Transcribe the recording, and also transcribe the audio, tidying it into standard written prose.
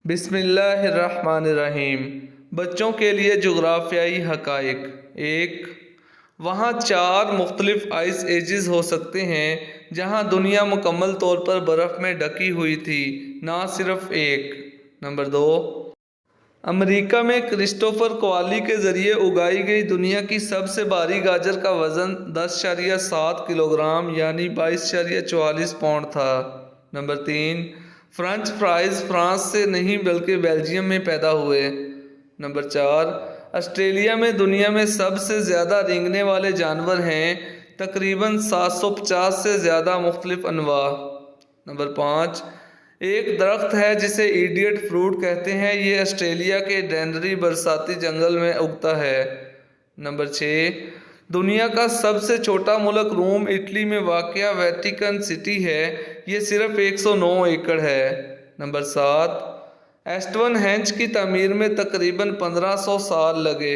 بسم اللہ الرحمن الرحیم۔ بچوں کے لیے جغرافیائی حقائق۔ 1، وہاں 4 مختلف آئس ایجز ہو سکتے ہیں جہاں دنیا مکمل طور پر برف میں ڈھکی ہوئی تھی، نہ صرف ایک۔ نمبر 2، امریکہ میں کرسٹوفر کووالی کے ذریعے اگائی گئی دنیا کی سب سے بھاری گاجر کا وزن 10.7 کلوگرام یعنی 22.44 پاؤنڈ تھا۔ نمبر 3، فرنچ فرائز فرانس سے نہیں بلکہ بیلجیم میں پیدا ہوئے۔ نمبر 4، آسٹریلیا میں دنیا میں سب سے زیادہ رینگنے والے جانور ہیں، تقریباً 750 سے زیادہ مختلف انواع۔ نمبر 5، ایک درخت ہے جسے ایڈیٹ فروٹ کہتے ہیں، یہ آسٹریلیا کے ڈینری برساتی جنگل میں اگتا ہے۔ نمبر 6، دنیا کا سب سے چھوٹا ملک روم اٹلی میں واقع ویٹیکن سٹی ہے، یہ صرف 109 ایکڑ ہے۔ نمبر 7، ایسٹون ہینج کی تعمیر میں تقریباً 1500 سال لگے۔